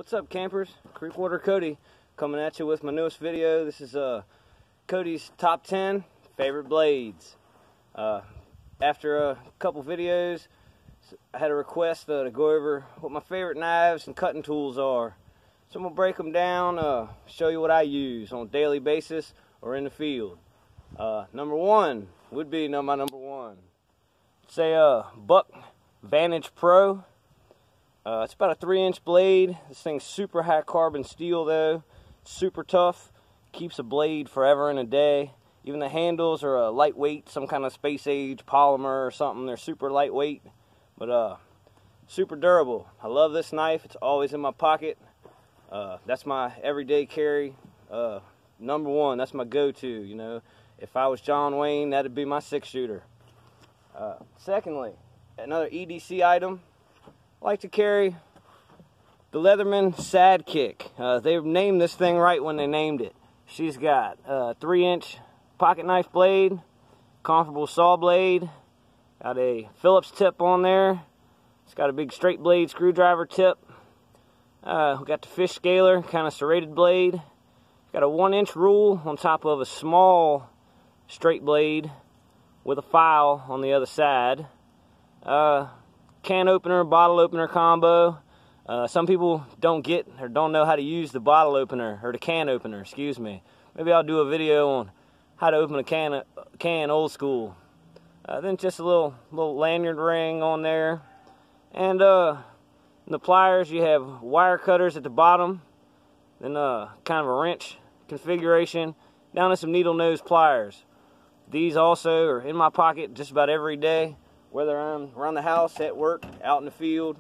What's up, campers? CreekWater Cody coming at you with my newest video. This is Cody's top 10 favorite blades. After a couple videos, I had a request to go over what my favorite knives and cutting tools are. So I'm going to break them down, show you what I use on a daily basis or in the field. Number one would be my number one. It's a Buck Vantage Pro. It's about a 3-inch blade. This thing's super high carbon steel though. Super tough. Keeps a blade forever and a day. Even the handles are lightweight, some kind of space age polymer or something. They're super lightweight, but super durable. I love this knife. It's always in my pocket. That's my everyday carry. Number one, that's my go-to. You know, if I was John Wayne, that'd be my 6-shooter. Secondly, another EDC item. I like to carry the Leatherman Sidekick. They named this thing right when they named it. She's got a 3-inch pocket knife blade, comfortable saw blade, got a Phillips tip on there. It's got a big straight blade screwdriver tip. We got the fish scaler, kind of serrated blade. Got a 1-inch rule on top of a small straight blade with a file on the other side. Can opener, bottle opener combo. Some people don't get or don't know how to use the bottle opener, or the can opener, excuse me. Maybe I'll do a video on how to open a can old school. Then just a little lanyard ring on there. And the pliers, you have wire cutters at the bottom. Then kind of a wrench configuration. Down to some needle nose pliers. These also are in my pocket just about every day. Whether I'm around the house, at work, out in the field.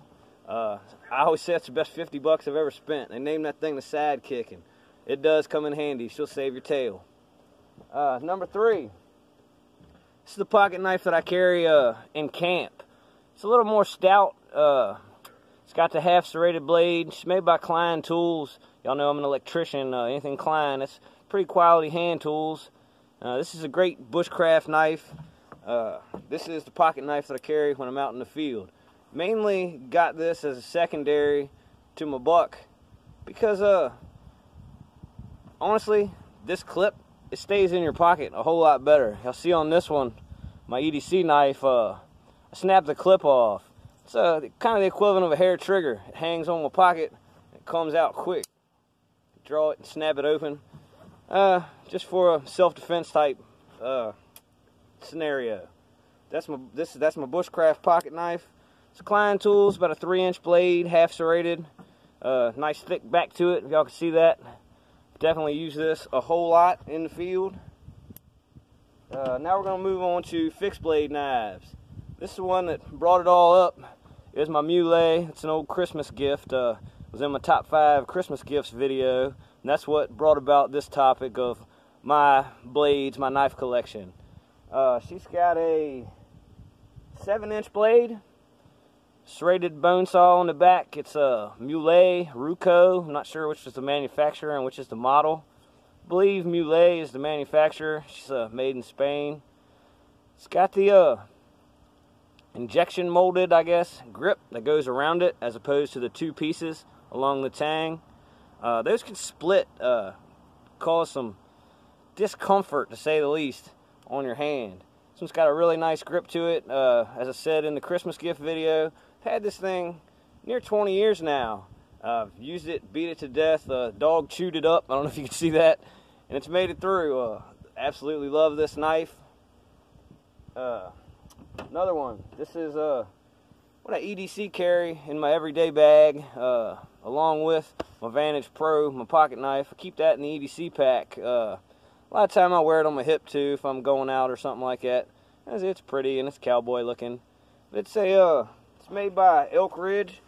I always say it's the best 50 bucks I've ever spent. They named that thing the Sidekick, and it does come in handy. She'll save your tail. Number three. This is the pocket knife that I carry in camp. It's a little more stout. It's got the half serrated blade. It's made by Klein Tools. Y'all know I'm an electrician. Anything Klein. It's pretty quality hand tools. This is a great bushcraft knife. This is the pocket knife that I carry when I'm out in the field. Mainly got this as a secondary to my buck because honestly, this clip, it stays in your pocket a whole lot better. You'll see on this one, my EDC knife, I snapped the clip off. It's kind of the equivalent of a hair trigger. It hangs on my pocket, it comes out quick. Draw it and snap it open. Just for a self-defense type scenario. That's my bushcraft pocket knife. It's Klein Tools, about a 3-inch blade, half serrated. Nice thick back to it. Y'all can see that. Definitely use this a whole lot in the field. Now we're going to move on to fixed blade knives. This is the one that brought it all up. It's my Muley. It's an old Christmas gift. It was in my top 5 Christmas gifts video. And that's what brought about this topic of my blades, my knife collection. She's got a 7-inch blade, serrated bone saw on the back. It's a Muley Ruco. I'm not sure which is the manufacturer and which is the model. I believe Muley is the manufacturer. She's made in Spain. It's got the injection molded, I guess, grip that goes around it as opposed to the 2 pieces along the tang. Those can split, cause some discomfort to say the least on your hand. This one's got a really nice grip to it. As I said in the Christmas gift video, I've had this thing near 20 years now. I've used it, beat it to death. The dog chewed it up. I don't know if you can see that. And it's made it through. Absolutely love this knife. Another one. This is what I EDC carry in my everyday bag, along with my Vantage Pro, my pocket knife. I keep that in the EDC pack. A lot of time I wear it on my hip too if I'm going out or something like that. As it's pretty and it's cowboy looking. But it's made by Elk Ridge.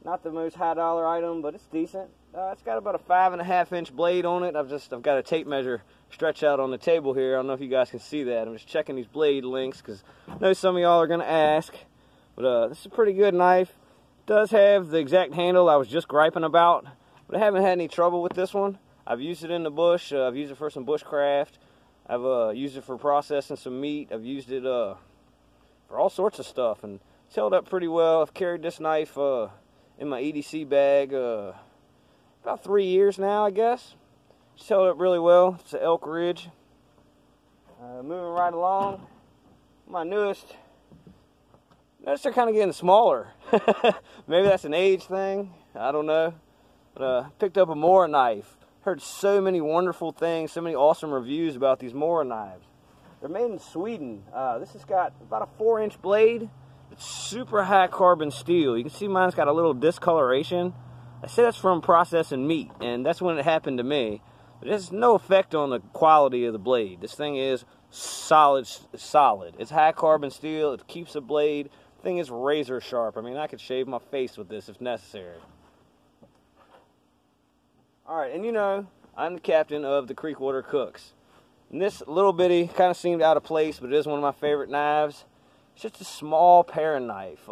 Not the most high dollar item, but it's decent. It's got about a 5.5-inch blade on it. I've got a tape measure stretched out on the table here. I don't know if you guys can see that. I'm just checking these blade lengths because I know some of y'all are going to ask. But this is a pretty good knife. It does have the exact handle I was just griping about, but I haven't had any trouble with this one. I've used it in the bush. I've used it for some bushcraft. I've used it for processing some meat. I've used it for all sorts of stuff, and it's held up pretty well. I've carried this knife in my EDC bag about 3 years now, I guess. It's held up really well. It's an Elk Ridge. Moving right along, my newest. Notice they're kind of getting smaller. Maybe that's an age thing. I don't know. But picked up a Mora knife. Heard so many wonderful things, so many awesome reviews about these Mora knives. They're made in Sweden. This has got about a 4-inch blade. It's super high carbon steel. You can see mine's got a little discoloration. I say that's from processing meat, and that's when it happened to me. But it has no effect on the quality of the blade. This thing is solid. It's high carbon steel. It keeps the blade. The thing is razor sharp. I mean, I could shave my face with this if necessary. Alright, and you know, I'm the captain of the CreekWater Cooks. And this little bitty kind of seemed out of place, but it is one of my favorite knives. It's just a small paring knife.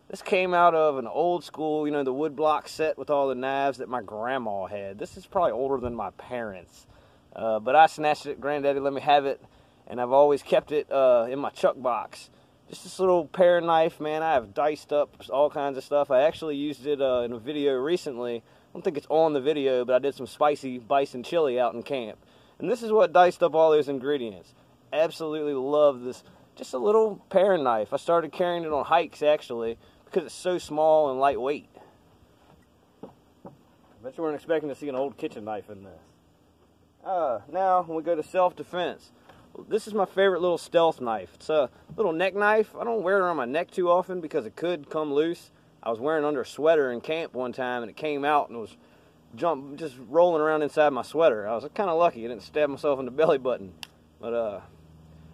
This came out of an old school, you know, the wood block set with all the knives that my grandma had. This is probably older than my parents. But I snatched it. Granddaddy let me have it, and I've always kept it in my chuck box. Just this little paring knife, man. I have diced up all kinds of stuff. I actually used it in a video recently. I don't think it's on the video, but I did some spicy bison chili out in camp. And this is what diced up all those ingredients. Absolutely love this. Just a little paring knife. I started carrying it on hikes, actually, because it's so small and lightweight. I bet you weren't expecting to see an old kitchen knife in this. Now, when we go to self-defense, this is my favorite little stealth knife. It's a little neck knife. I don't wear it around my neck too often because it could come loose. I was wearing under a sweater in camp one time, and it came out and was just rolling around inside my sweater. I was kind of lucky. I didn't stab myself in the belly button. But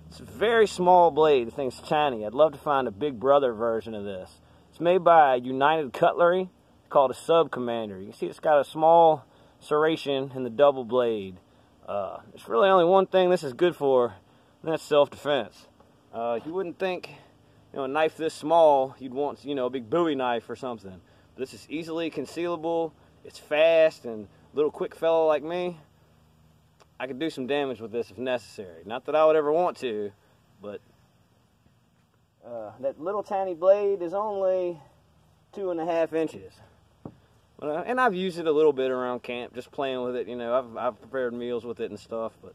it's a very small blade. The thing's tiny. I'd love to find a big brother version of this. It's made by United Cutlery, called a Sub Commander. You can see it's got a small serration in the double blade. There's really only one thing this is good for, and that's self-defense. You wouldn't think, you know, a knife this small, you'd want, you know, a big Bowie knife or something. But this is easily concealable. It's fast, and a little quick fellow like me, I could do some damage with this if necessary. Not that I would ever want to, but that little tiny blade is only 2.5 inches. And I've used it a little bit around camp, just playing with it. You know, I've prepared meals with it and stuff, but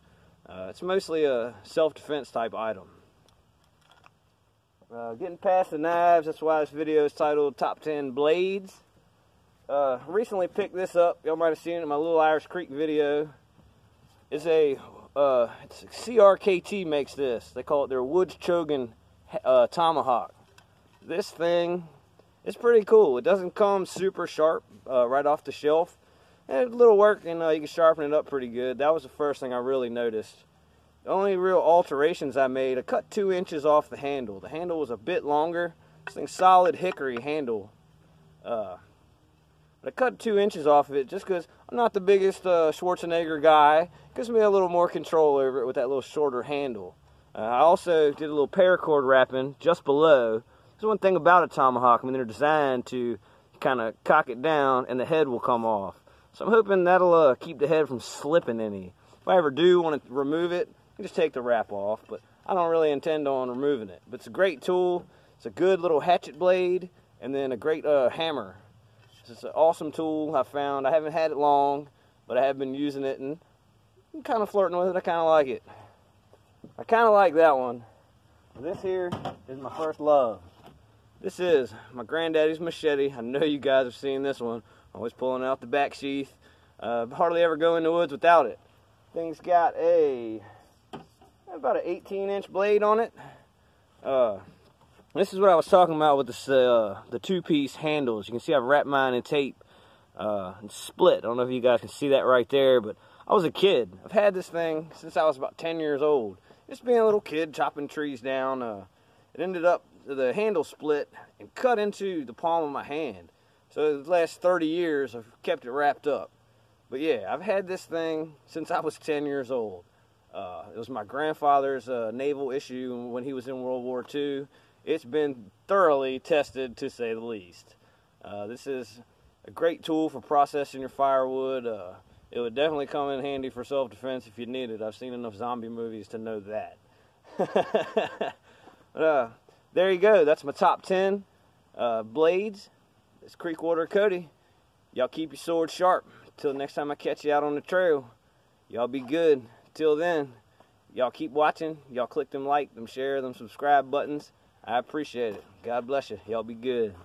it's mostly a self-defense type item. Getting past the knives, that's why this video is titled Top 10 Blades. Recently picked this up. Y'all might have seen it in my Little Irish Creek video. It's CRKT makes this. They call it their Woods Chogan Tomahawk. This thing is pretty cool. It doesn't come super sharp right off the shelf. And a little work, and you can sharpen it up pretty good. That was the first thing I really noticed. The only real alterations I made, I cut 2 inches off the handle. The handle was a bit longer. This thing's solid hickory handle. But I cut 2 inches off of it just because I'm not the biggest Schwarzenegger guy. Gives me a little more control over it with that little shorter handle. I also did a little paracord wrapping just below. There's one thing about a tomahawk. I mean, they're designed to kind of cock it down and the head will come off. So I'm hoping that'll keep the head from slipping any. If I ever do want to remove it, I can just take the wrap off. But I don't really intend on removing it. But it's a great tool. It's a good little hatchet blade and then a great hammer. It's an awesome tool I found. I haven't had it long, but I have been using it and I'm kind of flirting with it. I kind of like it. I kind of like that one. This here is my first love. This is my granddaddy's machete. I know you guys have seen this one. Always pulling out the back sheath. Hardly ever go in the woods without it. Thing's got about an 18-inch blade on it. This is what I was talking about with this, the two-piece handles. You can see I've wrapped mine in tape and split. I don't know if you guys can see that right there, but I was a kid. I've had this thing since I was about 10 years old. Just being a little kid, chopping trees down. It ended up, the handle split and cut into the palm of my hand. So the last 30 years, I've kept it wrapped up. But yeah, I've had this thing since I was 10 years old. It was my grandfather's naval issue when he was in World War II. It's been thoroughly tested, to say the least. This is a great tool for processing your firewood. It would definitely come in handy for self-defense if you need it. I've seen enough zombie movies to know that. There you go. That's my top 10 blades. It's CreekWater Cody. Y'all keep your sword sharp. till next time I catch you out on the trail, y'all be good. Till then, y'all keep watching. Y'all click them like, them share, them subscribe buttons. I appreciate it. God bless you. Y'all be good.